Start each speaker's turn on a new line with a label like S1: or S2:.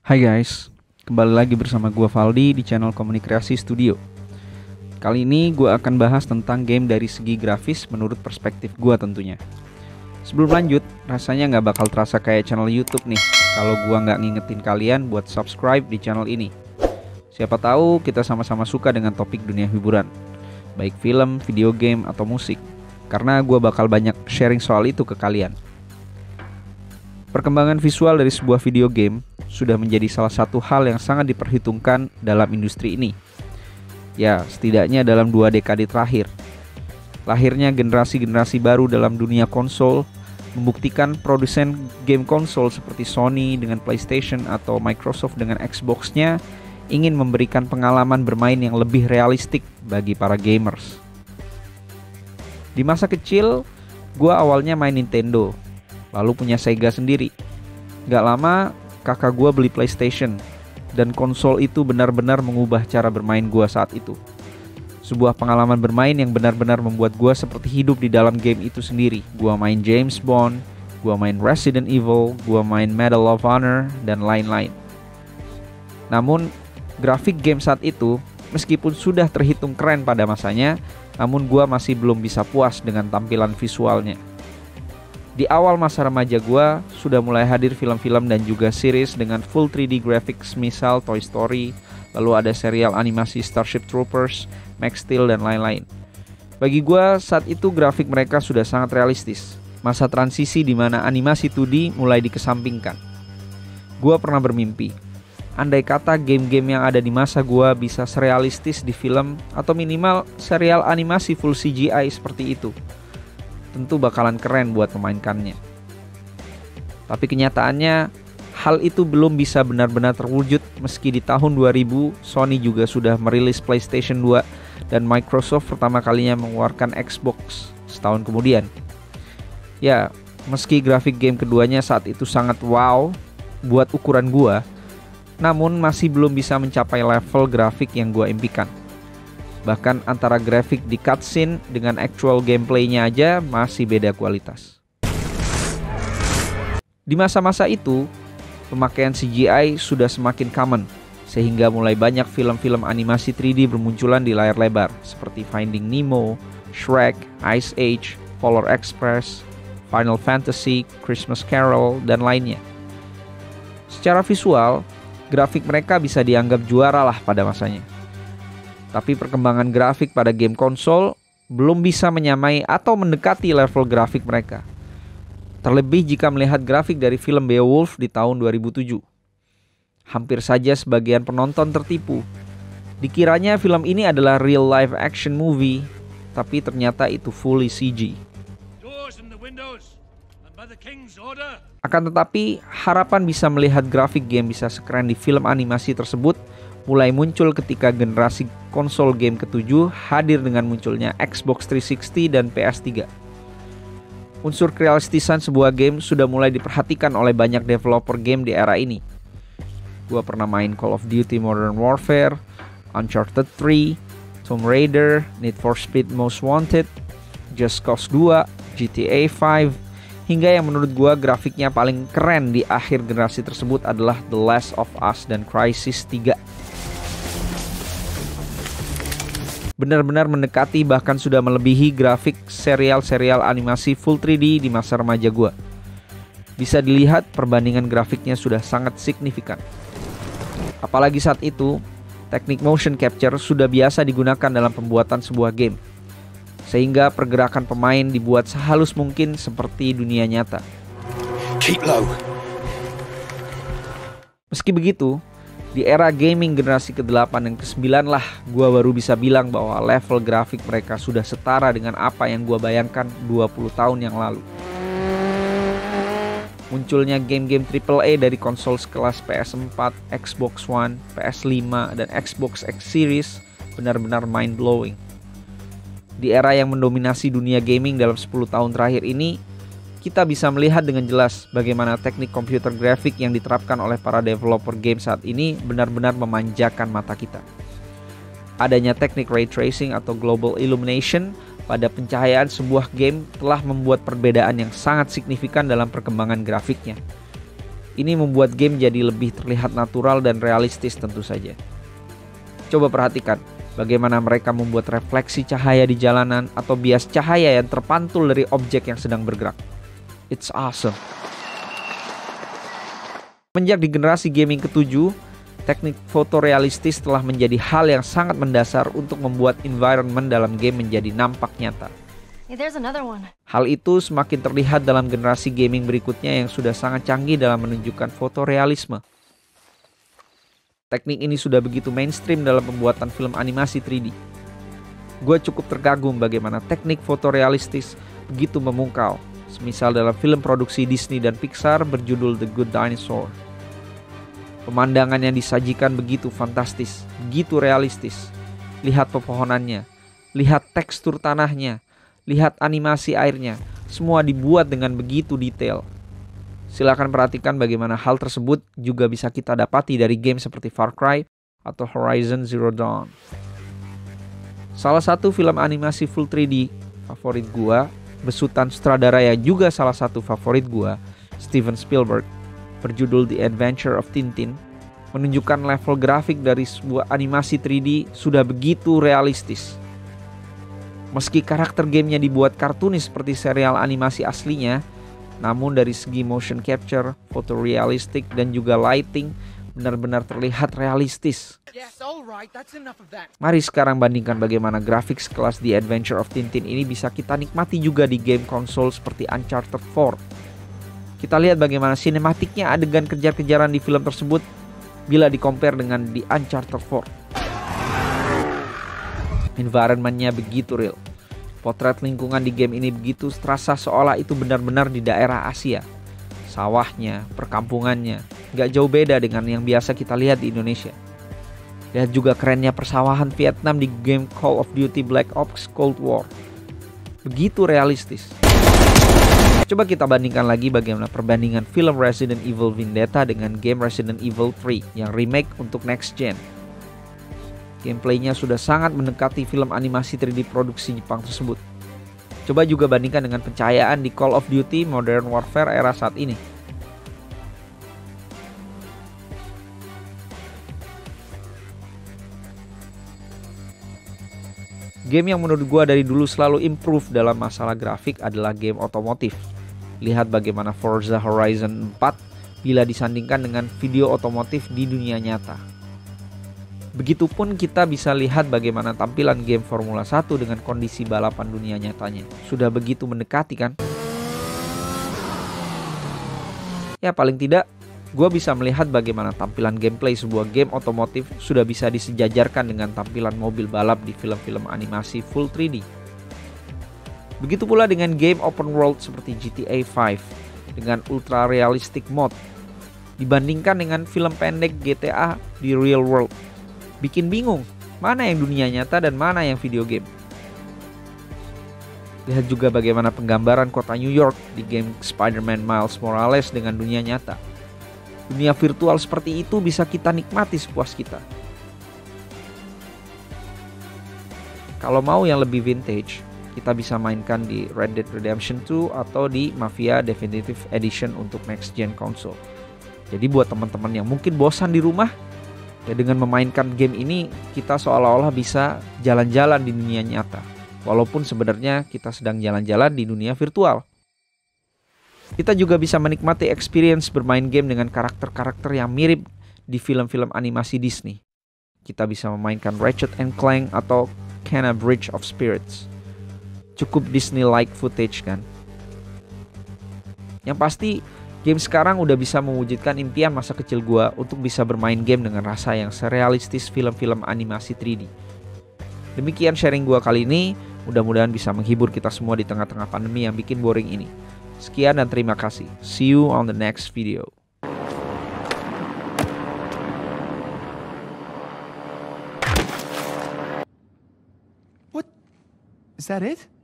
S1: Hai guys, kembali lagi bersama gua Valdi di channel Komunikasi Studio. Kali ini gua akan bahas tentang game dari segi grafis menurut perspektif gua tentunya. Sebelum lanjut, rasanya nggak bakal terasa kayak channel YouTube nih kalau gua nggak ngingetin kalian buat subscribe di channel ini. Siapa tahu kita sama-sama suka dengan topik dunia hiburan, baik film, video game, atau musik. Karena gua bakal banyak sharing soal itu ke kalian. Perkembangan visual dari sebuah video game sudah menjadi salah satu hal yang sangat diperhitungkan dalam industri ini. Ya, setidaknya dalam 2 dekade terakhir. Lahirnya generasi-generasi baru dalam dunia konsol membuktikan produsen game konsol seperti Sony dengan PlayStation atau Microsoft dengan Xbox-nya ingin memberikan pengalaman bermain yang lebih realistik bagi para gamers. Di masa kecil, gua awalnya main Nintendo, lalu punya Sega sendiri. Gak lama, kakak gue beli PlayStation, dan konsol itu benar-benar mengubah cara bermain gue saat itu. Sebuah pengalaman bermain yang benar-benar membuat gue seperti hidup di dalam game itu sendiri. Gue main James Bond, gue main Resident Evil, gue main Medal of Honor, dan lain-lain. Namun, grafik game saat itu, meskipun sudah terhitung keren pada masanya, namun gue masih belum bisa puas dengan tampilan visualnya. Di awal masa remaja gue, sudah mulai hadir film-film dan juga series dengan full 3D graphics misal Toy Story, lalu ada serial animasi Starship Troopers, Max Steel, dan lain-lain. Bagi gue, saat itu grafik mereka sudah sangat realistis. Masa transisi di mana animasi 2D mulai dikesampingkan. Gue pernah bermimpi, andai kata game-game yang ada di masa gue bisa serealistis di film atau minimal serial animasi full CGI seperti itu. Tentu bakalan keren buat memainkannya. Tapi kenyataannya, hal itu belum bisa benar-benar terwujud meski di tahun 2000 Sony juga sudah merilis PlayStation 2 dan Microsoft pertama kalinya mengeluarkan Xbox setahun kemudian. Ya, meski grafik game keduanya saat itu sangat wow buat ukuran gua, namun masih belum bisa mencapai level grafik yang gua impikan. Bahkan antara grafik di cutscene dengan actual gameplaynya aja masih beda kualitas. Di masa-masa itu, pemakaian CGI sudah semakin common, sehingga mulai banyak film-film animasi 3D bermunculan di layar lebar, seperti Finding Nemo, Shrek, Ice Age, Polar Express, Final Fantasy, Christmas Carol, dan lainnya. Secara visual, grafik mereka bisa dianggap juara lah pada masanya. Tapi perkembangan grafik pada game konsol belum bisa menyamai atau mendekati level grafik mereka. Terlebih jika melihat grafik dari film Beowulf di tahun 2007. Hampir saja sebagian penonton tertipu. Dikiranya film ini adalah real live action movie, tapi ternyata itu fully CG. Akan tetapi, harapan bisa melihat grafik game bisa sekeren di film animasi tersebut mulai muncul ketika generasi konsol game ketujuh hadir dengan munculnya Xbox 360 dan PS3. Unsur kerealistisan sebuah game sudah mulai diperhatikan oleh banyak developer game di era ini. Gua pernah main Call of Duty Modern Warfare, Uncharted 3, Tomb Raider, Need for Speed Most Wanted, Just Cause 2, GTA 5, hingga yang menurut gua grafiknya paling keren di akhir generasi tersebut adalah The Last of Us dan Crysis 3. Benar-benar mendekati bahkan sudah melebihi grafik serial-serial animasi full 3D di masa remaja gua. Bisa dilihat perbandingan grafiknya sudah sangat signifikan. Apalagi saat itu, teknik motion capture sudah biasa digunakan dalam pembuatan sebuah game. Sehingga pergerakan pemain dibuat sehalus mungkin seperti dunia nyata.
S2: Keep low.
S1: Meski begitu, di era gaming generasi ke-8 dan ke-9 lah gua baru bisa bilang bahwa level grafik mereka sudah setara dengan apa yang gua bayangkan 20 tahun yang lalu. Munculnya game-game AAA dari konsol sekelas PS4, Xbox One, PS5, dan Xbox X Series benar-benar mind-blowing. Di era yang mendominasi dunia gaming dalam 10 tahun terakhir ini, kita bisa melihat dengan jelas bagaimana teknik komputer grafik yang diterapkan oleh para developer game saat ini benar-benar memanjakan mata kita. Adanya teknik ray tracing atau global illumination pada pencahayaan sebuah game telah membuat perbedaan yang sangat signifikan dalam perkembangan grafiknya. Ini membuat game jadi lebih terlihat natural dan realistis tentu saja. Coba perhatikan bagaimana mereka membuat refleksi cahaya di jalanan atau bias cahaya yang terpantul dari objek yang sedang bergerak. It's awesome. Semenjak di generasi gaming ke-7, teknik fotorealistis telah menjadi hal yang sangat mendasar untuk membuat environment dalam game menjadi nampak nyata. Hal itu semakin terlihat dalam generasi gaming berikutnya yang sudah sangat canggih dalam menunjukkan fotorealisme. Teknik ini sudah begitu mainstream dalam pembuatan film animasi 3D. Gue cukup terkagum bagaimana teknik fotorealistis begitu memukau, semisal dalam film produksi Disney dan Pixar berjudul The Good Dinosaur. Pemandangan yang disajikan begitu fantastis, begitu realistis. Lihat pepohonannya, lihat tekstur tanahnya, lihat animasi airnya, semua dibuat dengan begitu detail. Silakan perhatikan bagaimana hal tersebut juga bisa kita dapati dari game seperti Far Cry atau Horizon Zero Dawn. Salah satu film animasi full 3D favorit gua, besutan sutradara yang juga salah satu favorit gua, Steven Spielberg, berjudul The Adventure of Tintin, menunjukkan level grafik dari sebuah animasi 3D sudah begitu realistis. Meski karakter gamenya dibuat kartunis seperti serial animasi aslinya, namun dari segi motion capture, fotorealistik, dan juga lighting benar-benar terlihat realistis. Mari sekarang bandingkan bagaimana grafik sekelas The Adventure of Tintin ini bisa kita nikmati juga di game konsol seperti Uncharted 4. Kita lihat bagaimana sinematiknya adegan kejar-kejaran di film tersebut bila di-compare dengan di Uncharted 4. Environment-nya begitu real. Potret lingkungan di game ini begitu terasa seolah itu benar-benar di daerah Asia. Sawahnya, perkampungannya, gak jauh beda dengan yang biasa kita lihat di Indonesia. Lihat juga kerennya persawahan Vietnam di game Call of Duty Black Ops Cold War. Begitu realistis. Coba kita bandingkan lagi bagaimana perbandingan film Resident Evil Vendetta dengan game Resident Evil 3 yang remake untuk next gen. Gameplaynya sudah sangat mendekati film animasi 3D produksi Jepang tersebut. Coba juga bandingkan dengan pencahayaan di Call of Duty Modern Warfare era saat ini. Game yang menurut gua dari dulu selalu improve dalam masalah grafik adalah game otomotif. Lihat bagaimana Forza Horizon 4 bila disandingkan dengan video otomotif di dunia nyata. Begitupun kita bisa lihat bagaimana tampilan game Formula 1 dengan kondisi balapan dunia nyatanya. Sudah begitu mendekati kan? Ya paling tidak, gue bisa melihat bagaimana tampilan gameplay sebuah game otomotif sudah bisa disejajarkan dengan tampilan mobil balap di film-film animasi full 3D. Begitu pula dengan game open world seperti GTA 5 dengan ultra realistic mode. Dibandingkan dengan film pendek GTA di real world. Bikin bingung, mana yang dunia nyata dan mana yang video game. Lihat juga bagaimana penggambaran kota New York di game Spider-Man Miles Morales dengan dunia nyata. Dunia virtual seperti itu bisa kita nikmati sepuas kita. Kalau mau yang lebih vintage, kita bisa mainkan di Red Dead Redemption 2 atau di Mafia Definitive Edition untuk next gen console. Jadi buat teman-teman yang mungkin bosan di rumah, ya dengan memainkan game ini kita seolah-olah bisa jalan-jalan di dunia nyata. Walaupun sebenarnya kita sedang jalan-jalan di dunia virtual. Kita juga bisa menikmati experience bermain game dengan karakter-karakter yang mirip di film-film animasi Disney. Kita bisa memainkan Ratchet & Clank atau Kena Bridge of Spirits. Cukup Disney-like footage kan. Yang pasti game sekarang udah bisa mewujudkan impian masa kecil gua untuk bisa bermain game dengan rasa yang serealistis film-film animasi 3D. Demikian sharing gua kali ini, mudah-mudahan bisa menghibur kita semua di tengah-tengah pandemi yang bikin boring ini. Sekian dan terima kasih. See you on the next video.
S2: What? Is that it?